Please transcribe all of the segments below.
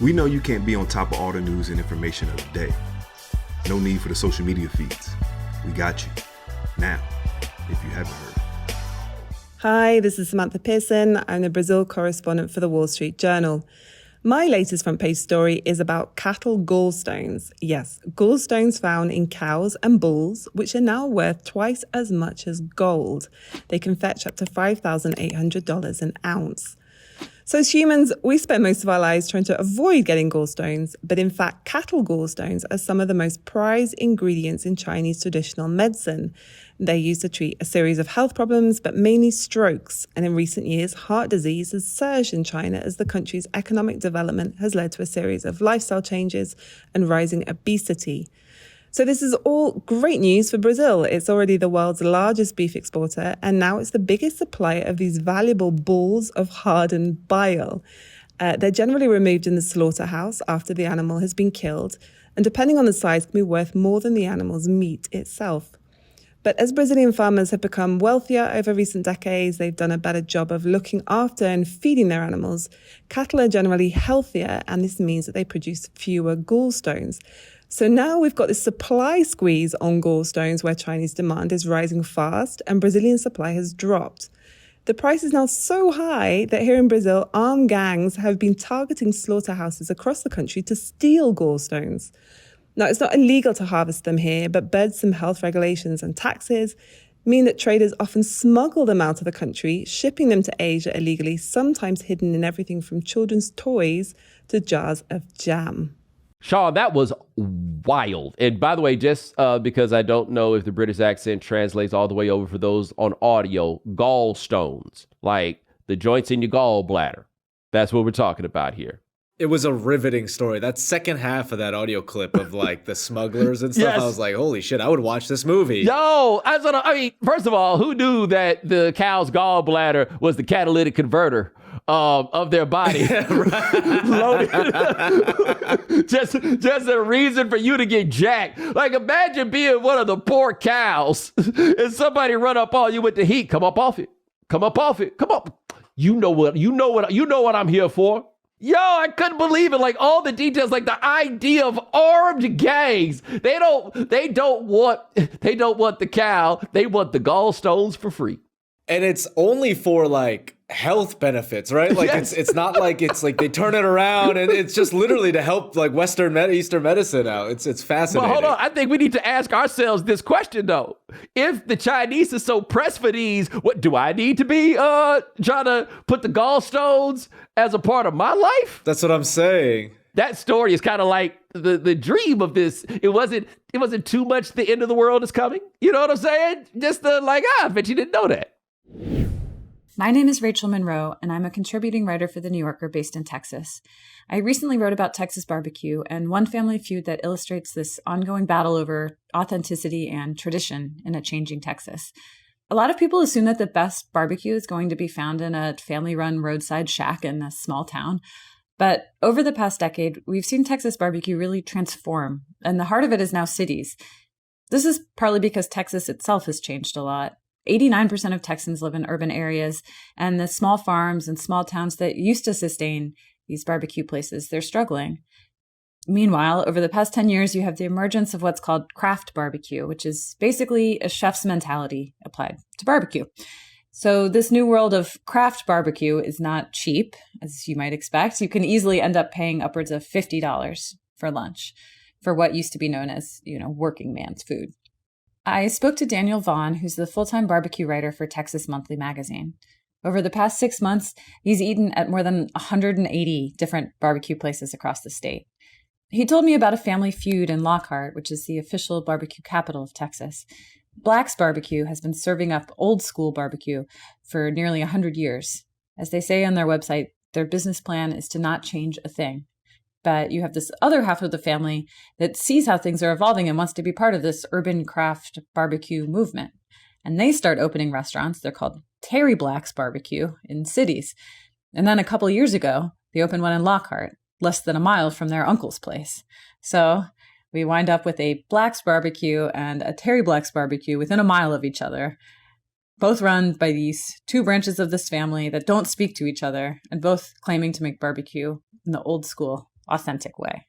We know you can't be on top of all the news and information of the day. No need for the social media feeds. We got you. Now, if you haven't heard. Hi, this is Samantha Pearson. I'm the Brazil correspondent for the Wall Street Journal. My latest front page story is about cattle gallstones. Yes, gallstones found in cows and bulls, which are now worth twice as much as gold. They can fetch up to $5,800 an ounce. So as humans, we spend most of our lives trying to avoid getting gallstones, but in fact, cattle gallstones are some of the most prized ingredients in Chinese traditional medicine. They're used to treat a series of health problems, but mainly strokes. And in recent years, heart disease has surged in China as the country's economic development has led to a series of lifestyle changes and rising obesity. So this is all great news for Brazil. It's already the world's largest beef exporter, and now it's the biggest supplier of these valuable balls of hardened bile. They're generally removed in the slaughterhouse after the animal has been killed, and depending on the size, can be worth more than the animal's meat itself. But as Brazilian farmers have become wealthier over recent decades, they've done a better job of looking after and feeding their animals. Cattle are generally healthier, and this means that they produce fewer gallstones. So now we've got this supply squeeze on gallstones where Chinese demand is rising fast and Brazilian supply has dropped. The price is now so high that here in Brazil, armed gangs have been targeting slaughterhouses across the country to steal gallstones. Now, it's not illegal to harvest them here, but burdensome health regulations and taxes mean that traders often smuggle them out of the country, shipping them to Asia illegally, sometimes hidden in everything from children's toys to jars of jam. Sean, that was wild. And by the way, just because I don't know if the British accent translates all the way over for those on audio, gallstones, like the joints in your gallbladder. That's what we're talking about here. It was a riveting story. That second half of that audio clip of like the smugglers and stuff, Yes. I was like, holy shit, I would watch this movie. Yo, I mean, first of all, who knew that the cow's gallbladder was the catalytic converter of their body? Loaded. just a reason for you to get jacked. Like, imagine being one of the poor cows and somebody run up on you with the heat. Come up off it. Come up off it. Come up. You know what I'm here for. Yo, I couldn't believe it. Like, all the details, like the idea of armed gangs. They don't want the cow. They want the gallstones for free. And it's only for like health benefits, right? Like Yes. it's not like it's like they turn it around and it's just literally to help like Eastern medicine out. It's fascinating. Well, hold on. I think we need to ask ourselves this question though. If the Chinese are so pressed for these, what do I need to be trying to put the gallstones as a part of my life? That's what I'm saying. That story is kind of like the dream of this. It wasn't too much the end of the world is coming. You know what I'm saying? Just I bet you didn't know that. My name is Rachel Monroe, and I'm a contributing writer for The New Yorker based in Texas. I recently wrote about Texas barbecue and one family feud that illustrates this ongoing battle over authenticity and tradition in a changing Texas. A lot of people assume that the best barbecue is going to be found in a family-run roadside shack in a small town. But over the past decade, we've seen Texas barbecue really transform, and the heart of it is now cities. This is partly because Texas itself has changed a lot. 89% of Texans live in urban areas, and the small farms and small towns that used to sustain these barbecue places, they're struggling. Meanwhile, over the past 10 years, you have the emergence of what's called craft barbecue, which is basically a chef's mentality applied to barbecue. So this new world of craft barbecue is not cheap, as you might expect. You can easily end up paying upwards of $50 for lunch for what used to be known as, working man's food. I spoke to Daniel Vaughn, who's the full-time barbecue writer for Texas Monthly Magazine. Over the past 6 months, he's eaten at more than 180 different barbecue places across the state. He told me about a family feud in Lockhart, which is the official barbecue capital of Texas. Black's Barbecue has been serving up old-school barbecue for nearly 100 years. As they say on their website, their business plan is to not change a thing. But you have this other half of the family that sees how things are evolving and wants to be part of this urban craft barbecue movement. And they start opening restaurants. They're called Terry Black's Barbecue in cities. And then a couple years ago, they opened one in Lockhart, less than a mile from their uncle's place. So we wind up with a Black's Barbecue and a Terry Black's Barbecue within a mile of each other, both run by these two branches of this family that don't speak to each other and both claiming to make barbecue in the old school authentic way.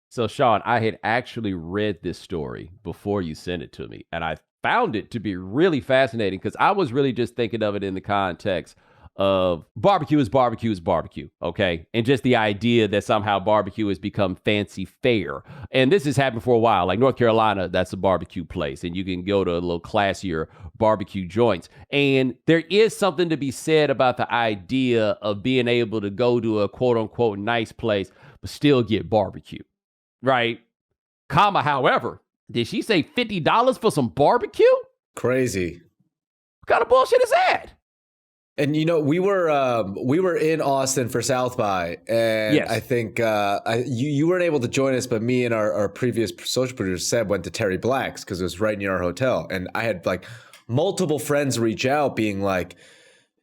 So, Sean, I had actually read this story before you sent it to me, and I found it to be really fascinating because I was really just thinking of it in the context of barbecue is barbecue is barbecue, okay? And just the idea that somehow barbecue has become fancy fare. And this has happened for a while. Like North Carolina, that's a barbecue place, and you can go to a little classier barbecue joints. And there is something to be said about the idea of being able to go to a quote-unquote nice place, but still get barbecue, right? However, did she say $50 for some barbecue? Crazy. What kind of bullshit is that? And we were in Austin for South by, and yes. I think you weren't able to join us, but me and our previous social producer Seb went to Terry Black's because it was right near our hotel, and I had like multiple friends reach out being like,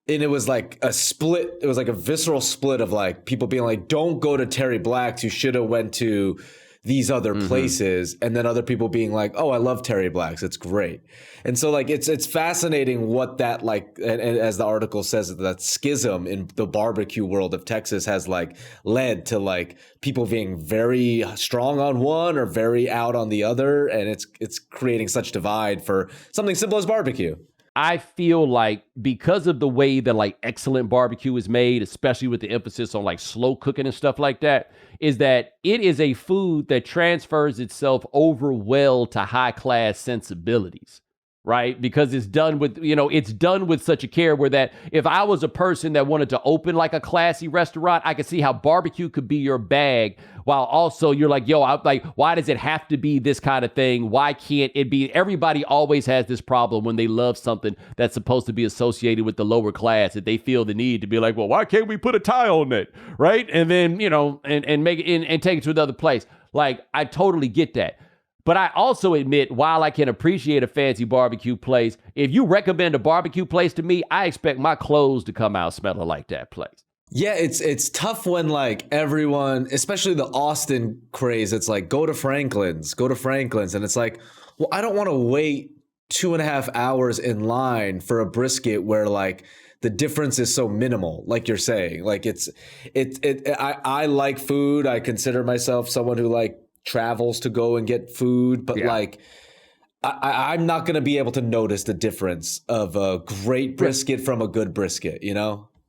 and it was like a split. It was like a visceral split of like people being like, "Don't go to Terry Black's. You should have went to these other places," and then other people being like, "Oh, I love Terry Black's. It's great." And so like it's fascinating what that like, and as the article says, that schism in the barbecue world of Texas has like led to like people being very strong on one or very out on the other, and it's creating such divide for something simple as barbecue. I feel like because of the way that like excellent barbecue is made, especially with the emphasis on like slow cooking and stuff like that, is that it is a food that transfers itself over well to high class sensibilities, right? Because it's done with, it's done with such a care where that if I was a person that wanted to open like a classy restaurant, I could see how barbecue could be your bag, while also you're like, yo, I'm like, why does it have to be this kind of thing? Why can't it be? Everybody always has this problem when they love something that's supposed to be associated with the lower class, that they feel the need to be like, well, why can't we put a tie on it? Right. And then, and make it and take it to another place. Like, I totally get that. But I also admit, while I can appreciate a fancy barbecue place, if you recommend a barbecue place to me, I expect my clothes to come out smelling like that place. Yeah, it's tough when like everyone, especially the Austin craze, it's like go to Franklin's, and it's like, well, I don't want to wait 2.5 hours in line for a brisket where like the difference is so minimal, like you're saying. Like I like food. I consider myself someone who like travels to go and get food, but like I'm not going to be able to notice the difference of a great brisket from a good brisket,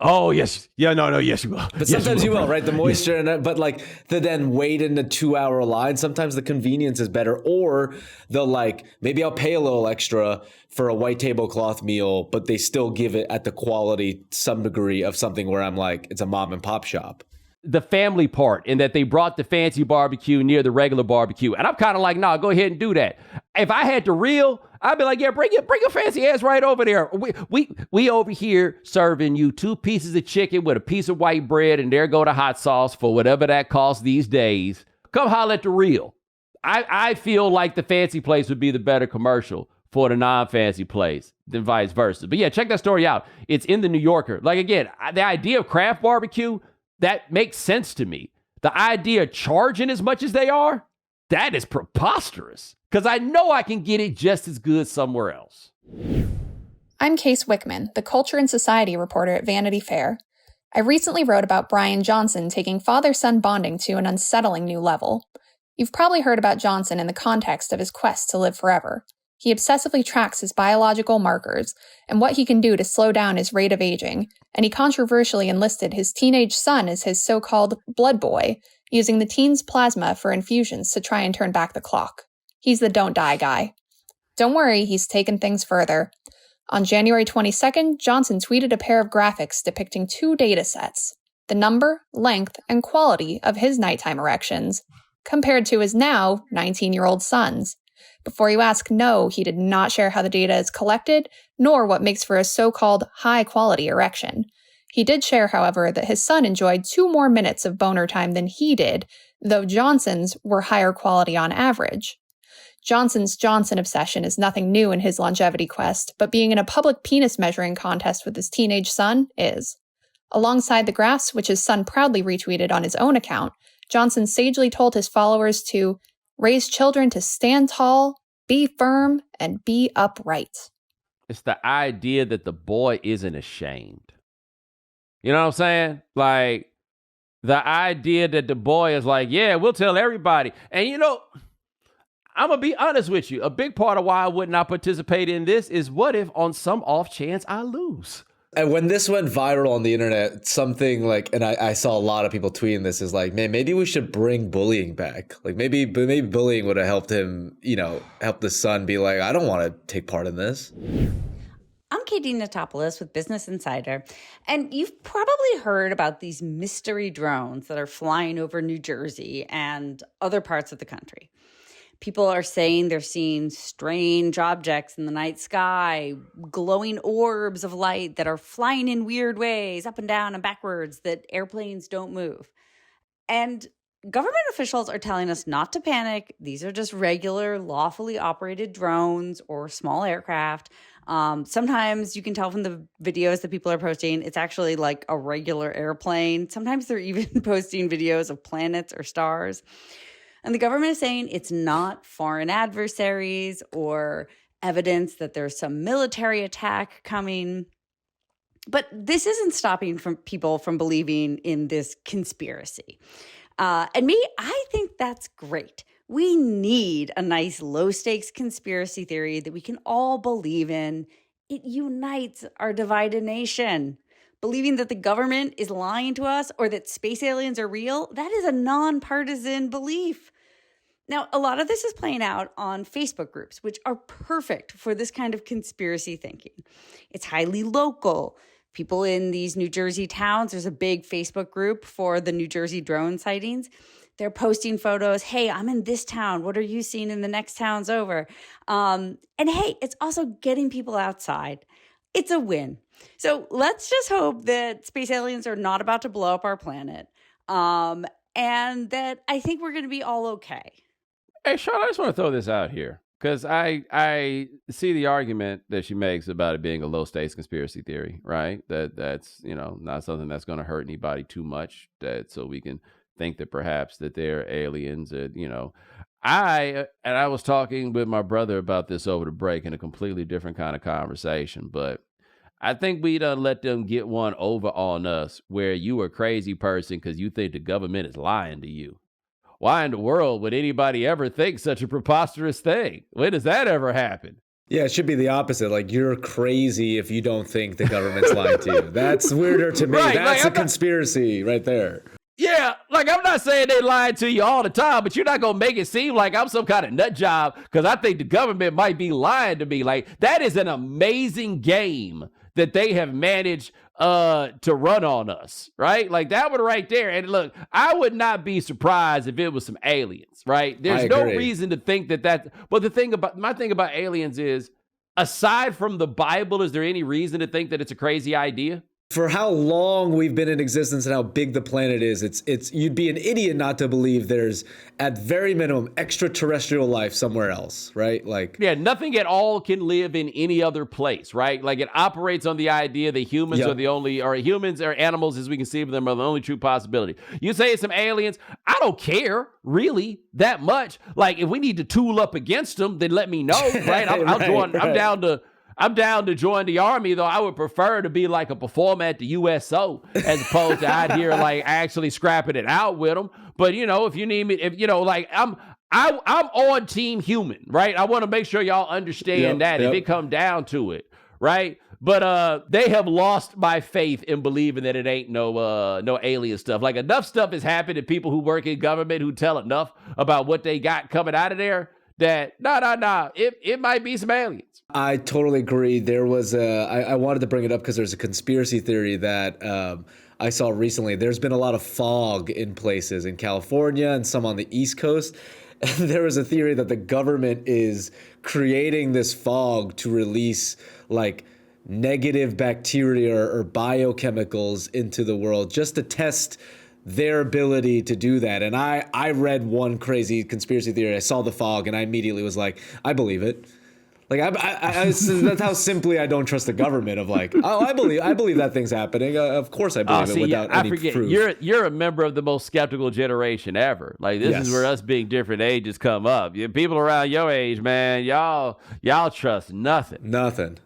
Oh, yes. Yeah, no, yes, you will. But sometimes you will, right? The moisture, but like to then wait in the 2-hour line, sometimes the convenience is better. Or they'll like, maybe I'll pay a little extra for a white tablecloth meal, but they still give it at the quality, some degree of something where I'm like, it's a mom and pop shop. The family part, in that they brought the fancy barbecue near the regular barbecue. And I'm kind of like, nah, go ahead and do that. If I had to reel, I'd be like, yeah, bring your fancy ass right over there. We over here serving you 2 pieces of chicken with a piece of white bread, and there go the hot sauce for whatever that costs these days. Come holler at the reel. I feel like the fancy place would be the better commercial for the non-fancy place than vice versa. But yeah, check that story out. It's in the New Yorker. Like, again, the idea of craft barbecue, that makes sense to me. The idea of charging as much as they are, that is preposterous. Because I know I can get it just as good somewhere else. I'm Case Wickman, the Culture and Society reporter at Vanity Fair. I recently wrote about Bryan Johnson taking father-son bonding to an unsettling new level. You've probably heard about Johnson in the context of his quest to live forever. He obsessively tracks his biological markers and what he can do to slow down his rate of aging, and he controversially enlisted his teenage son as his so-called blood boy, using the teen's plasma for infusions to try and turn back the clock. He's the don't die guy. Don't worry, he's taken things further. On January 22nd, Johnson tweeted a pair of graphics depicting 2 data sets, the number, length, and quality of his nighttime erections, compared to his now 19-year-old son's. Before you ask, no, he did not share how the data is collected, nor what makes for a so-called high-quality erection. He did share, however, that his son enjoyed 2 more minutes of boner time than he did, though Johnson's were higher quality on average. Johnson's Johnson obsession is nothing new in his longevity quest, but being in a public penis measuring contest with his teenage son is. Alongside the graphs, which his son proudly retweeted on his own account, Johnson sagely told his followers to raise children to stand tall, be firm, and be upright. It's the idea that the boy isn't ashamed. You know what I'm saying? Like, The idea that the boy is like, yeah, we'll tell everybody. And I'm going to be honest with you. A big part of why I would not participate in this is what if on some off chance I lose? And when this went viral on the internet, something like, and I saw a lot of people tweeting this, is like, man, maybe we should bring bullying back. Like maybe bullying would have helped him, help the son be like, I don't want to take part in this. I'm Katie Natopoulos with Business Insider, and you've probably heard about these mystery drones that are flying over New Jersey and other parts of the country. People are saying they're seeing strange objects in the night sky, glowing orbs of light that are flying in weird ways, up and down and backwards, that airplanes don't move. And government officials are telling us not to panic. These are just regular, lawfully operated drones or small aircraft. Sometimes you can tell from the videos that people are posting, it's actually like a regular airplane. Sometimes they're even posting videos of planets or stars. And the government is saying it's not foreign adversaries or evidence that there's some military attack coming. But this isn't stopping people from believing in this conspiracy. And I think that's great. We need a nice low-stakes conspiracy theory that we can all believe in. It unites our divided nation. Believing that the government is lying to us or that space aliens are real, that is a nonpartisan belief. Now, a lot of this is playing out on Facebook groups, which are perfect for this kind of conspiracy thinking. It's highly local. People in these New Jersey towns, there's a big Facebook group for the New Jersey drone sightings. They're posting photos. Hey, I'm in this town. What are you seeing in the next towns over? And hey, it's also getting people outside. It's a win. So let's just hope that space aliens are not about to blow up our planet. And that I think we're going to be all okay. Hey, Sean, I just want to throw this out here because I see the argument that she makes about it being a low stakes conspiracy theory, right? That's not something that's going to hurt anybody too much. So we can think that perhaps that they're aliens. I was talking with my brother about this over the break in a completely different kind of conversation, but I think we done let them get one over on us where you a crazy person because you think the government is lying to you. Why in the world would anybody ever think such a preposterous thing? When does that ever happen? Yeah, it should be the opposite. Like, you're crazy if you don't think the government's lying to you. That's weirder to me. Right, That's a conspiracy right there. Yeah, like I'm not saying they lying to you all the time, but you're not going to make it seem like I'm some kind of nut job because I think the government might be lying to me. Like, that is an amazing game that they have managed to run on us, right? Like that one right there. And look, I would not be surprised if it was some aliens, right? There's no reason to think that. But my thing about aliens is, aside from the Bible, is there any reason to think that it's a crazy idea? For how long we've been in existence and how big the planet is, it's you'd be an idiot not to believe there's, at very minimum, extraterrestrial life somewhere else, right? Like, yeah, nothing at all can live in any other place, right? Like, it operates on the idea that humans are the only, or humans or animals as we conceive of them are the only true possibility. You say it's some aliens, I don't care really that much. Like, if we need to tool up against them, then let me know, right? I'm down to join the army, though I would prefer to be like a performer at the USO as opposed to out here like actually scrapping it out with them. But if you need me, I'm on team human, right? I want to make sure y'all understand that if it come down to it, right? But they have lost my faith in believing that it ain't no alien stuff. Like, enough stuff has happened to people who work in government who tell enough about what they got coming out of there that it might be some aliens. I totally agree. There was I wanted to bring it up because there's a conspiracy theory that I saw recently. There's been a lot of fog in places in California and some on the East Coast. And there was a theory that the government is creating this fog to release like negative bacteria or biochemicals into the world just to test their ability to do that. And I read one crazy conspiracy theory. I saw the fog and I immediately was like, I believe it. Like, that's how simply I don't trust the government of like, oh, I believe that thing's happening. Of course I believe it without any proof. You're a member of the most skeptical generation ever. Like, this is where us being different ages come up. People around your age, man, y'all trust nothing. Nothing.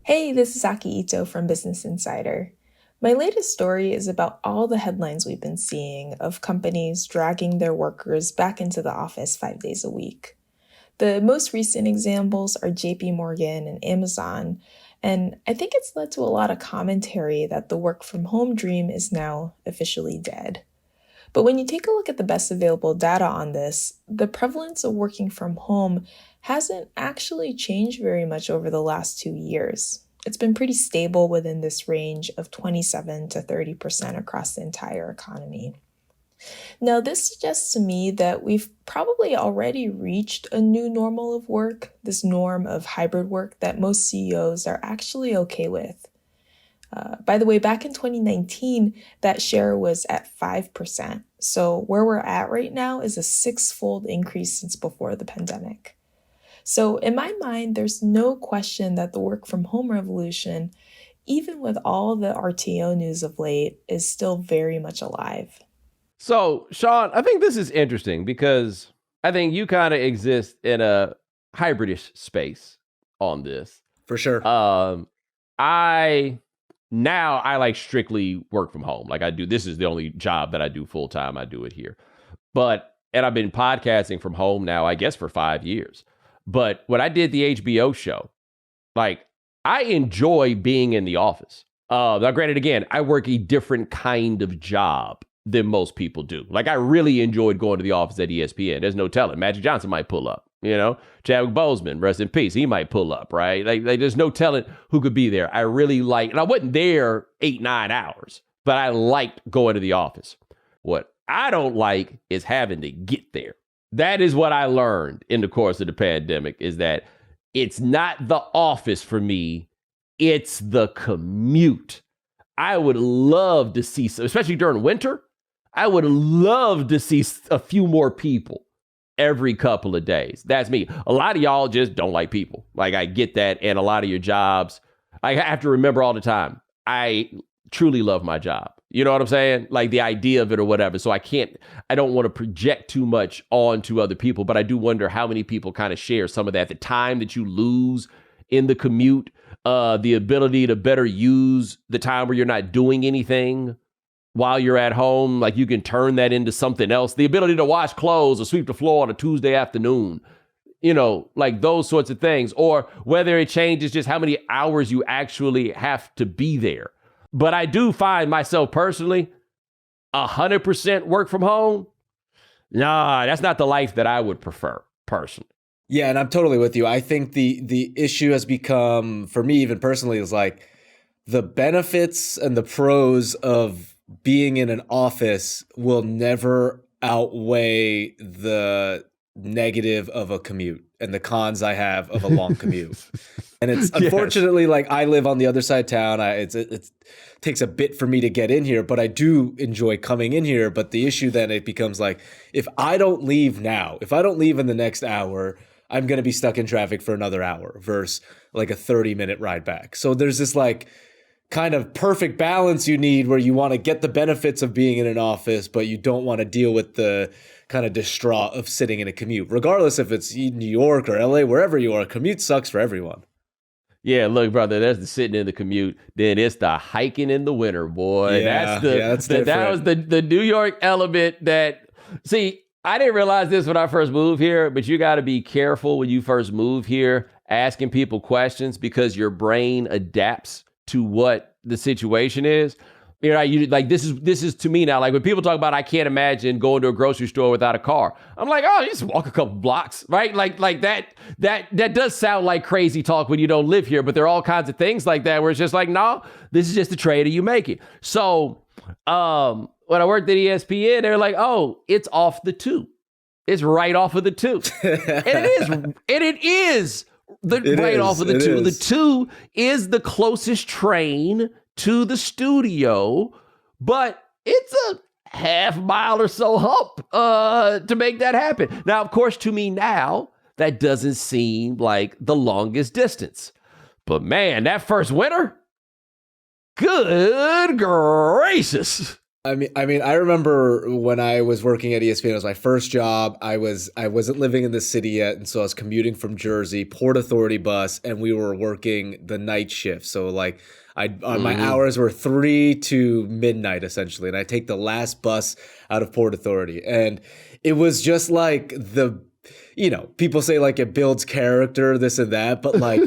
Hey, this is Aki Ito from Business Insider. My latest story is about all the headlines we've been seeing of companies dragging their workers back into the office 5 days a week. The most recent examples are JP Morgan and Amazon, and I think it's led to a lot of commentary that the work from home dream is now officially dead. But when you take a look at the best available data on this, the prevalence of working from home hasn't actually changed very much over the last 2 years. It's been pretty stable within this range of 27 to 30% across the entire economy. Now, this suggests to me that we've probably already reached a new normal of work, this norm of hybrid work that most CEOs are actually okay with. By the way, back in 2019, that share was at 5%. So where we're at right now is a 6-fold increase since before the pandemic. So in my mind, there's no question that the work from home revolution, even with all the RTO news of late, is still very much alive. So, Sean, I think this is interesting because I think you kind of exist in a hybridish space on this. For sure. I like strictly work from home. Like this is the only job that I do full time. I do it here. And I've been podcasting from home now, I guess, for 5 years. But when I did the HBO show, like I enjoy being in the office. Now, granted, again, I work a different kind of job than most people do. Like I really enjoyed going to the office at ESPN. There's no telling. Magic Johnson might pull up, Chadwick Boseman, rest in peace. He might pull up, right? Like there's no telling who could be there. I really and I wasn't there 8-9 hours, but I liked going to the office. What I don't like is having to get there. That is what I learned in the course of the pandemic, is that it's not the office for me. It's the commute. I would love to see, especially during winter, I would love to see a few more people every couple of days. That's me. A lot of y'all just don't like people. Like I get that. And a lot of your jobs, I have to remember all the time, I truly love my job. You know what I'm saying? Like the idea of it or whatever. So I don't want to project too much onto other people, but I do wonder how many people kind of share some of that. The time that you lose in the commute, the ability to better use the time where you're not doing anything while you're at home. Like you can turn that into something else. The ability to wash clothes or sweep the floor on a Tuesday afternoon, like those sorts of things. Or whether it changes just how many hours you actually have to be there. But I do find myself personally, 100% work from home. Nah, that's not the life that I would prefer personally. Yeah, and I'm totally with you. I think the issue has become, for me even personally, is like the benefits and the pros of being in an office will never outweigh the negative of a commute and the cons I have of a long commute. And it's unfortunately, like I live on the other side of town. It takes a bit for me to get in here, but I do enjoy coming in here. But the issue then it becomes like, if I don't leave now, if I don't leave in the next hour, I'm going to be stuck in traffic for another hour versus like a 30-minute ride back. So there's this like kind of perfect balance you need where you want to get the benefits of being in an office, but you don't want to deal with the kind of distraught of sitting in a commute. Regardless if it's New York or LA, wherever you are, commute sucks for everyone. Yeah, look, brother, there's the sitting in the commute. Then it's the hiking in the winter, boy. That was the New York element that, see, I didn't realize this when I first moved here, but you got to be careful when you first move here, asking people questions because your brain adapts to what the situation is. You like this is to me now. Like when people talk about, I can't imagine going to a grocery store without a car. I'm like, oh, you just walk a couple blocks, right? Like that does sound like crazy talk when you don't live here. But there are all kinds of things like that where it's just like, no, this is just the trade of you make it. So when I worked at ESPN, they're like, oh, it's off the 2. It's right off of the 2, and it is off of the 2. The 2 is the closest train to the studio, but it's a half mile or so up to make that happen. Now, of course, to me now, that doesn't seem like the longest distance. But man, that first winter, good gracious. I remember when I was working at ESPN, it was my first job. I wasn't living in the city yet, and so I was commuting from Jersey, Port Authority bus, and we were working the night shift. So like my hours were 3 to midnight essentially, and I take the last bus out of Port Authority, and it was just like people say like it builds character, this and that, but like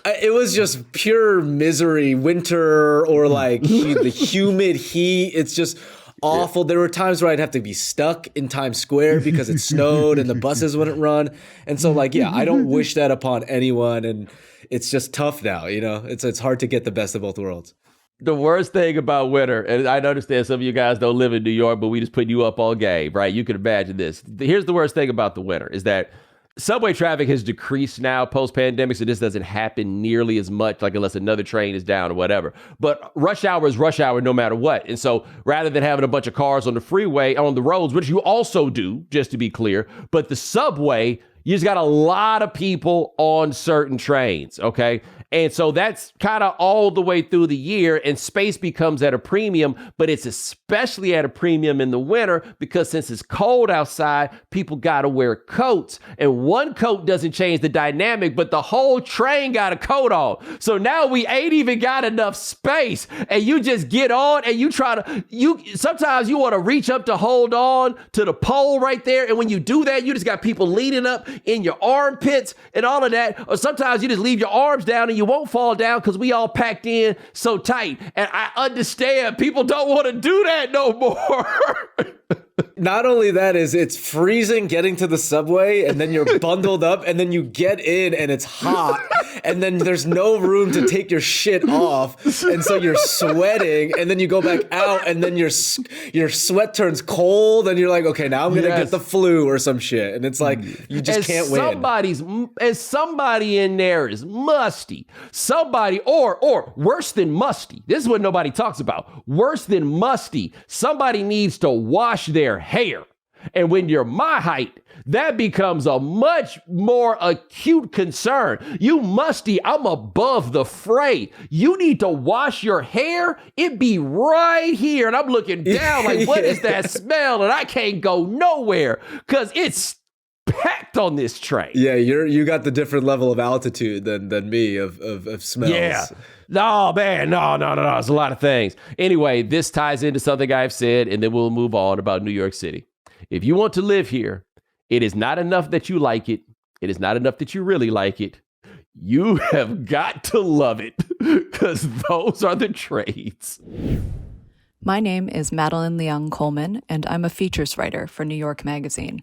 it was just pure misery, winter or like the humid heat. It's just awful. There were times where I'd have to be stuck in Times Square because it snowed and the buses wouldn't run. And so like, I don't wish that upon anyone. And it's just tough now, it's hard to get the best of both worlds. The worst thing about winter, and I understand some of you guys don't live in New York, but we just put you up all game, right? You can imagine this. Here's the worst thing about the winter is that subway traffic has decreased now post-pandemic, so this doesn't happen nearly as much, like unless another train is down or whatever. But rush hour is rush hour no matter what. And so rather than having a bunch of cars on the freeway, on the roads, which you also do, just to be clear, but the subway, you just got a lot of people on certain trains, okay? And so that's kind of all the way through the year, and space becomes at a premium, but it's especially at a premium in the winter because since it's cold outside, people got to wear coats, and one coat doesn't change the dynamic, but the whole train got a coat on. So now we ain't even got enough space, and you just get on and you sometimes you want to reach up to hold on to the pole right there, and when you do that, you just got people leaning up in your armpits and all of that, or sometimes you just leave your arms down and you won't fall down because we all packed in so tight. And I understand people don't want to do that no more. Not only that, it's freezing getting to the subway, and then you're bundled up, and then you get in and it's hot, and then there's no room to take your shit off, and so you're sweating, and then you go back out, and then your sweat turns cold, and you're like, okay, now I'm gonna get the flu or some shit, and it's like you just can't win. Somebody in there is musty. Somebody, or worse than musty. This is what nobody talks about. Worse than musty. Somebody needs to wash their hair. And when you're my height, that becomes a much more acute concern. You musty, I'm above the fray. You need to wash your hair. It be right here. And I'm looking down like, what is that smell? And I can't go nowhere because it's packed on this train. Yeah, you got the different level of altitude than me of smells. Yeah. No, man, no. It's a lot of things. Anyway, this ties into something I've said, and then we'll move on about New York City. If you want to live here, it is not enough that you like it. It is not enough that you really like it. You have got to love it because those are the trades. My name is Madeline Leung Coleman, and I'm a features writer for New York Magazine.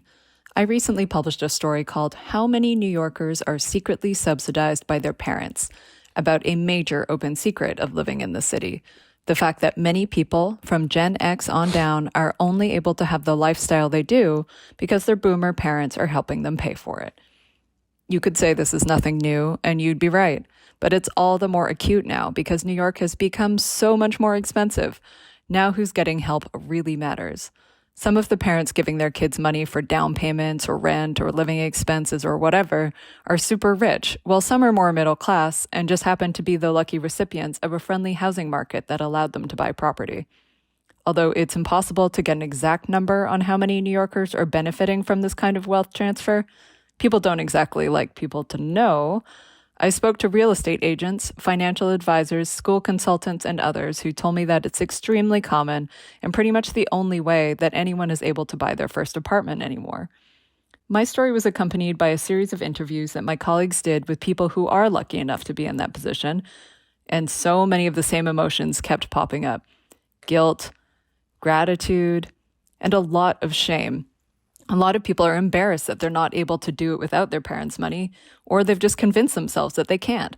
I recently published a story called How Many New Yorkers Are Secretly Subsidized by Their Parents, about a major open secret of living in the city. The fact that many people from Gen X on down are only able to have the lifestyle they do because their boomer parents are helping them pay for it. You could say this is nothing new, and you'd be right, but it's all the more acute now because New York has become so much more expensive. Now who's getting help really matters. Some of the parents giving their kids money for down payments or rent or living expenses or whatever are super rich, while some are more middle class and just happen to be the lucky recipients of a friendly housing market that allowed them to buy property. Although it's impossible to get an exact number on how many New Yorkers are benefiting from this kind of wealth transfer, people don't exactly like people to know. I spoke to real estate agents, financial advisors, school consultants, and others who told me that it's extremely common and pretty much the only way that anyone is able to buy their first apartment anymore. My story was accompanied by a series of interviews that my colleagues did with people who are lucky enough to be in that position, and so many of the same emotions kept popping up. Guilt, gratitude, and a lot of shame. A lot of people are embarrassed that they're not able to do it without their parents' money, or they've just convinced themselves that they can't.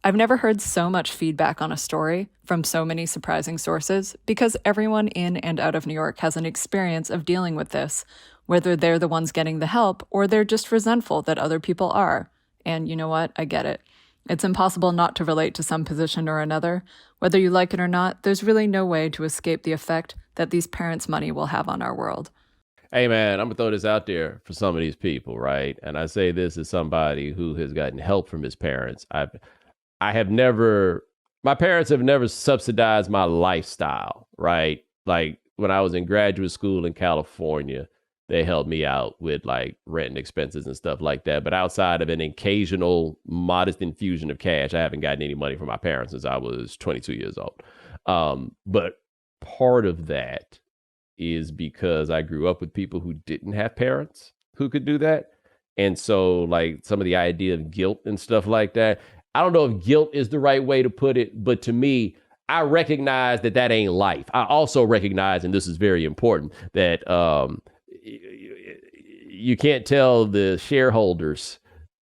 I've never heard so much feedback on a story from so many surprising sources because everyone in and out of New York has an experience of dealing with this, whether they're the ones getting the help or they're just resentful that other people are. And you know what? I get it. It's impossible not to relate to some position or another. Whether you like it or not, there's really no way to escape the effect that these parents' money will have on our world. Hey, man, I'm going to throw this out there for some of these people, right? And I say this as somebody who has gotten help from his parents. My parents have never subsidized my lifestyle, right? Like when I was in graduate school in California, they helped me out with like rent and expenses and stuff like that. But outside of an occasional modest infusion of cash, I haven't gotten any money from my parents since I was 22 years old. But part of that is because I grew up with people who didn't have parents who could do that. And so like some of the idea of guilt and stuff like that, I don't know if guilt is the right way to put it, but to me, I recognize that that ain't life. I also recognize, and this is very important, that you can't tell the shareholders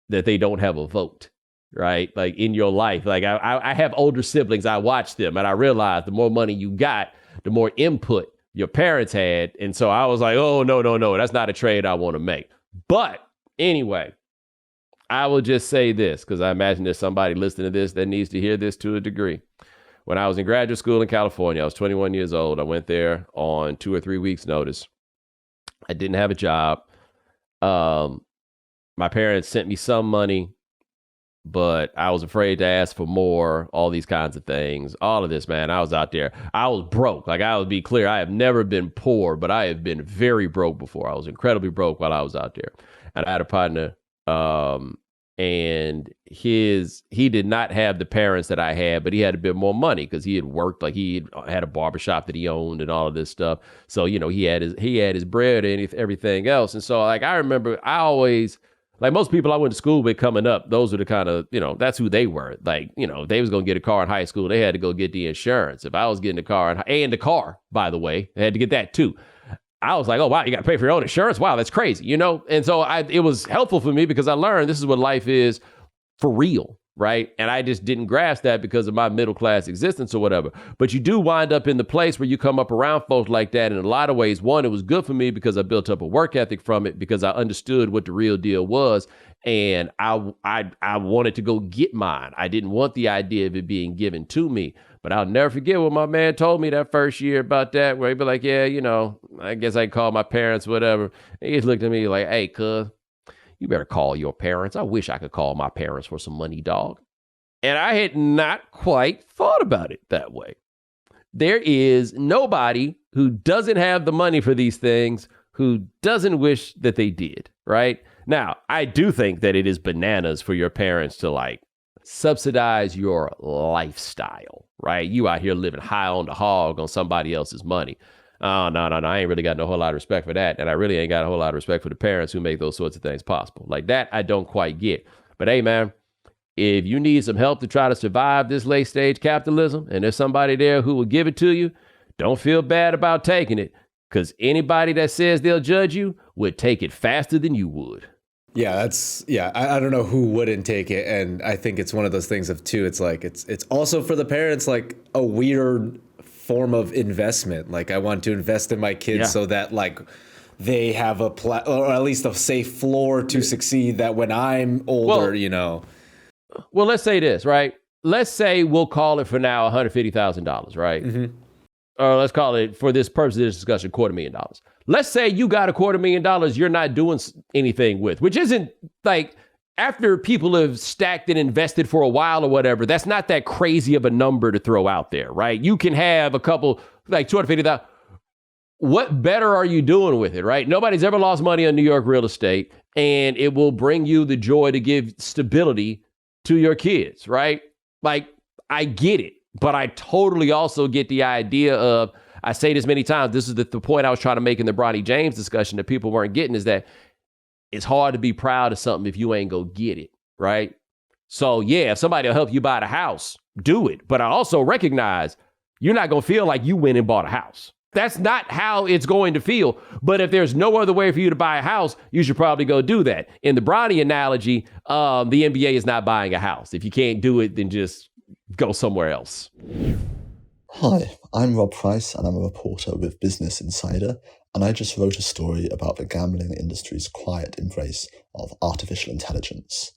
that they don't have a vote, right? Like in your life, like I have older siblings, I watch them and I realize the more money you got, the more input your parents had. And so I was like, oh, no, that's not a trade I want to make. But anyway, I will just say this, because I imagine there's somebody listening to this that needs to hear this to a degree. When I was in graduate school in California, I was 21 years old. I went there on 2 or 3 weeks' notice. I didn't have a job. My parents sent me some money, but I was afraid to ask for more, all these kinds of things. All of this, man, I was out there. I was broke. Like, I would be clear, I have never been poor, but I have been very broke before. I was incredibly broke while I was out there. And I had a partner, and he did not have the parents that I had, but he had a bit more money because he had worked, like he had a barbershop that he owned and all of this stuff. So, you know, he had his bread and everything else. And so like, I remember I always, like most people I went to school with coming up, those are the kind of, you know, that's who they were. Like, you know, they was going to get a car in high school. They had to go get the insurance. If I was getting a car and the car, by the way, they had to get that too. I was like, oh, wow, you got to pay for your own insurance? Wow, that's crazy, you know? And so it was helpful for me because I learned this is what life is for real, right? And I just didn't grasp that because of my middle-class existence or whatever. But you do wind up in the place where you come up around folks like that. In a lot of ways, one, it was good for me because I built up a work ethic from it because I understood what the real deal was. And I wanted to go get mine. I didn't want the idea of it being given to me. But I'll never forget what my man told me that first year about that, where he'd be like, yeah, you know, I guess I can call my parents, whatever. And he just looked at me like, hey, cuz, you better call your parents. I wish I could call my parents for some money, dog. And I had not quite thought about it that way. There is nobody who doesn't have the money for these things who doesn't wish that they did, right? Now, I do think that it is bananas for your parents to like subsidize your lifestyle, right? You out here living high on the hog on somebody else's money. Oh, no. I ain't really got no whole lot of respect for that. And I really ain't got a whole lot of respect for the parents who make those sorts of things possible. Like that, I don't quite get. But hey, man, if you need some help to try to survive this late stage capitalism and there's somebody there who will give it to you, don't feel bad about taking it, because anybody that says they'll judge you would take it faster than you would. Yeah, I don't know who wouldn't take it. And I think it's one of those things of too, it's like, it's also for the parents, like a weird form of investment. Like I want to invest in my kids so that like they have or at least a safe floor to succeed, that when I'm older, you know. Well, let's say this, right? Let's say we'll call it for now $150,000, right? Mm-hmm. Or let's call it, for this purpose of this discussion, $250,000. Let's say you got $250,000 you're not doing anything with, which isn't like, after people have stacked and invested for a while or whatever, that's not that crazy of a number to throw out there, right? You can have a couple, like $250,000. What better are you doing with it, right? Nobody's ever lost money on New York real estate, and it will bring you the joy to give stability to your kids, right? Like, I get it. But I totally also get the idea of, I say this many times, this is the point I was trying to make in the Bomani Jones discussion that people weren't getting, is that it's hard to be proud of something if you ain't go get it, right? So yeah, if somebody will help you buy the house, do it. But I also recognize you're not going to feel like you went and bought a house. That's not how it's going to feel. But if there's no other way for you to buy a house, you should probably go do that. In the Bryan analogy, the NBA is not buying a house. If you can't do it, then just go somewhere else. Hi, I'm Rob Price and I'm a reporter with Business Insider, and I just wrote a story about the gambling industry's quiet embrace of artificial intelligence.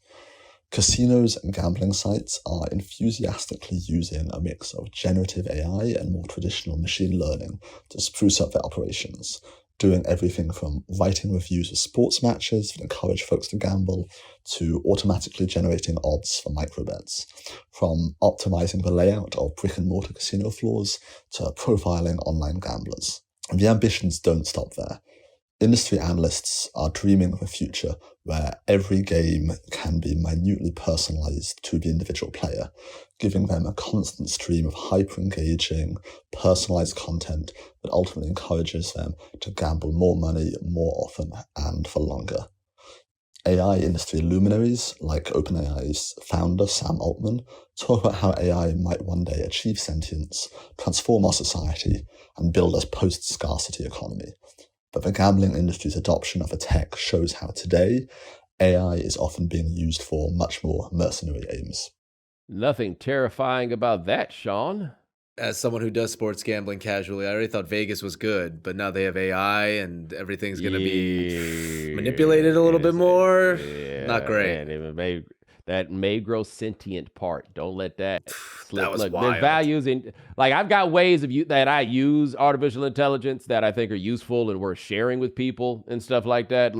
Casinos and gambling sites are enthusiastically using a mix of generative AI and more traditional machine learning to spruce up their operations, doing everything from writing reviews of sports matches that encourage folks to gamble, to automatically generating odds for microbets, from optimizing the layout of brick-and-mortar casino floors to profiling online gamblers. The ambitions don't stop there. Industry analysts are dreaming of a future where every game can be minutely personalized to the individual player, giving them a constant stream of hyper-engaging, personalized content that ultimately encourages them to gamble more money more often and for longer. AI industry luminaries like OpenAI's founder Sam Altman talk about how AI might one day achieve sentience, transform our society, and build a post-scarcity economy. But the gambling industry's adoption of the tech shows how today AI is often being used for much more mercenary aims. Nothing terrifying about that, Sean. As someone who does sports gambling casually, I already thought Vegas was good, but now they have AI and everything's going to be manipulated a little bit more. Not great. Man, that may grow sentient part. Don't let that slip. That was Look, wild. there's values in, like, I've got ways of that I use artificial intelligence that I think are useful and worth sharing with people and stuff like that.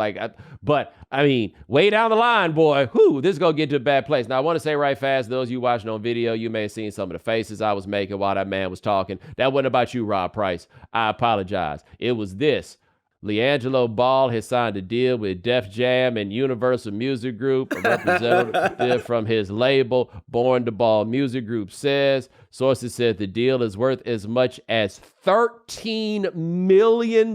But I mean, way down the line, boy, this is gonna get to a bad place. Now, I want to say right fast, those of you watching on video, you may have seen some of the faces I was making while that man was talking. That wasn't about you, Rob Price. I apologize. It was this. LiAngelo Ball has signed a deal with Def Jam and Universal Music Group. A representative from his label, Born to Ball Music Group, says. Sources said the deal is worth as much as $13 million.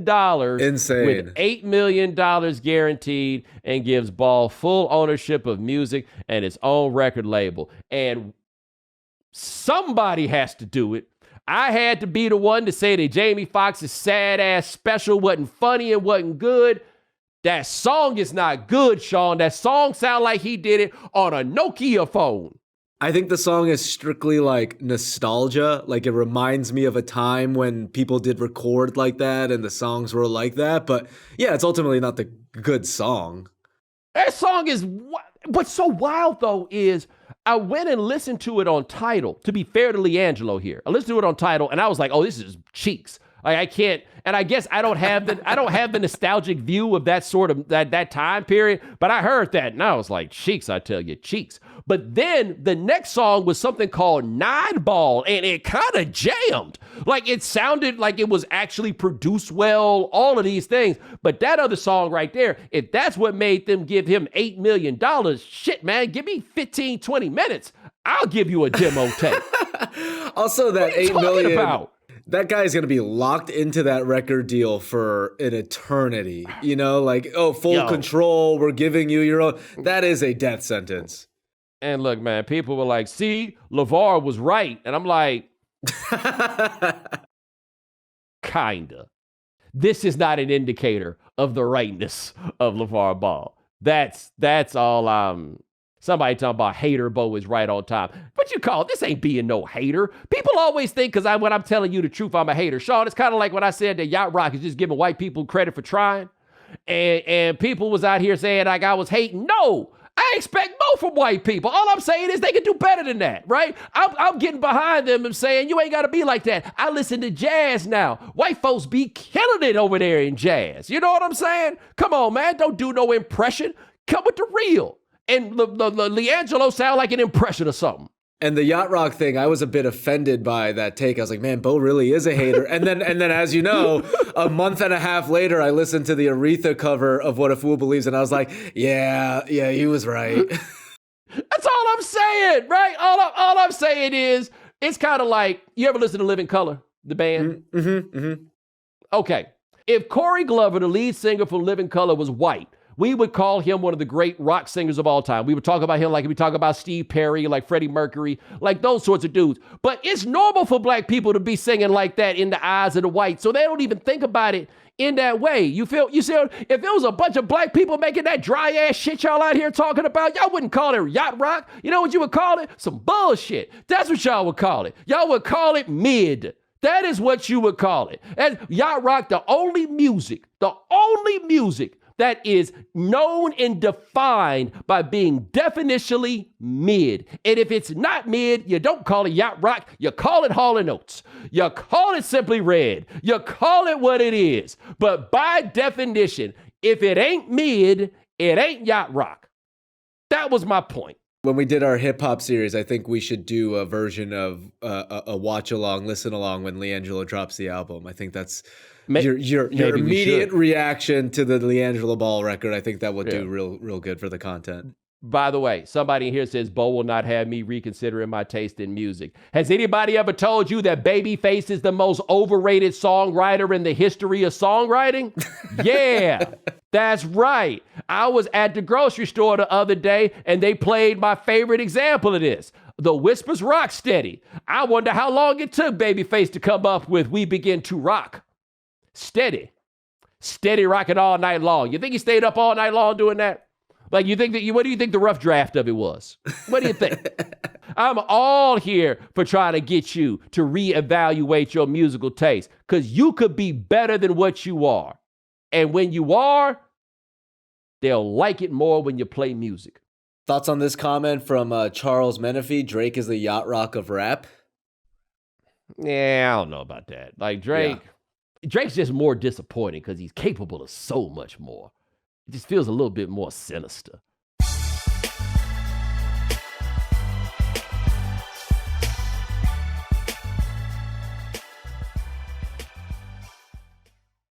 Insane. With $8 million guaranteed, and gives Ball full ownership of music and his own record label. And somebody has to do it. I had to be the one to say that Jamie Foxx's sad-ass special wasn't funny and wasn't good. That song is not good, Sean. That song sound like he did it on a Nokia phone. I think the song is strictly like nostalgia. Like, it reminds me of a time when people did record like that and the songs were like that. But yeah, it's ultimately not the good song. That song is, what's so wild though is I went and listened to it on Tidal, to be fair to LiAngelo here. I listened to it on Tidal and I was like, oh, this is cheeks. Like, I can't, and I guess I don't have the nostalgic view of that sort of that time period, but I heard that and I was like, cheeks, I tell you, cheeks. But then the next song was something called Nine Ball, and it kind of jammed. Like, it sounded like it was actually produced well, all of these things. But that other song right there, if that's what made them give him $8 million, shit, man, give me 15, 20 minutes. I'll give you a demo tape. Also, that $8 million. About? That guy's going to be locked into that record deal for an eternity. You know, like, oh, full control, we're giving you your own. That is a death sentence. And look, man, people were like, see, LeVar was right. And I'm like, kinda. This is not an indicator of the rightness of LeVar Ball. That's all somebody talking about hater Bo is right on time. What you call it? This ain't being no hater. People always think because when I'm telling you the truth, I'm a hater. Sean, it's kind of like when I said that Yacht Rock is just giving white people credit for trying. And people was out here saying like I was hating. No, I expect more from white people. All I'm saying is they can do better than that, right? I'm getting behind them and saying you ain't got to be like that. I listen to jazz now. White folks be killing it over there in jazz. You know what I'm saying? Come on, man. Don't do no impression. Come with the real. And LiAngelo sound like an impression or something. And the Yacht Rock thing, I was a bit offended by that take. I was like, man, Bo really is a hater. And then as you know, a month and a half later, I listened to the Aretha cover of What a Fool Believes, and I was like, yeah, he was right. That's all I'm saying, right? All I'm saying is, it's kind of like, you ever listen to Living Colour, the band? Mm-hmm, mm-hmm. Okay. If Corey Glover, the lead singer for Living Colour, was white, we would call him one of the great rock singers of all time. We would talk about him like we talk about Steve Perry, like Freddie Mercury, like those sorts of dudes. But it's normal for black people to be singing like that in the eyes of the whites, so they don't even think about it in that way. You see, if it was a bunch of black people making that dry ass shit y'all out here talking about, y'all wouldn't call it yacht rock. You know what you would call it? Some bullshit. That's what y'all would call it. Y'all would call it mid. That is what you would call it. And yacht rock, the only music that is known and defined by being definitionally mid. And if it's not mid, you don't call it yacht rock, you call it Hall & Oates. You call it Simply Red. You call it what it is. But by definition, if it ain't mid, it ain't yacht rock. That was my point. When we did our hip hop series, I think we should do a version of a watch along, listen along when LiAngelo drops the album. I think that's your maybe immediate reaction to the LeAngelo Ball record. I think that would do real good for the content. By the way, somebody here says Bo will not have me reconsidering my taste in music. Has anybody ever told you that Babyface is the most overrated songwriter in the history of songwriting? Yeah, that's right. I was at the grocery store the other day and they played my favorite example of this, The Whispers Rocksteady. I wonder how long it took Babyface to come up with We Begin to Rock. Steady rocking all night long. You think he stayed up all night long doing that? Like, what do you think the rough draft of it was? What do you think? I'm all here for trying to get you to reevaluate your musical taste, because you could be better than what you are. And when you are, they'll like it more when you play music. Thoughts on this comment from Charles Menifee? Drake is the yacht rock of rap. Yeah, I don't know about that. Like Drake's just more disappointing because he's capable of so much more. It just feels a little bit more sinister.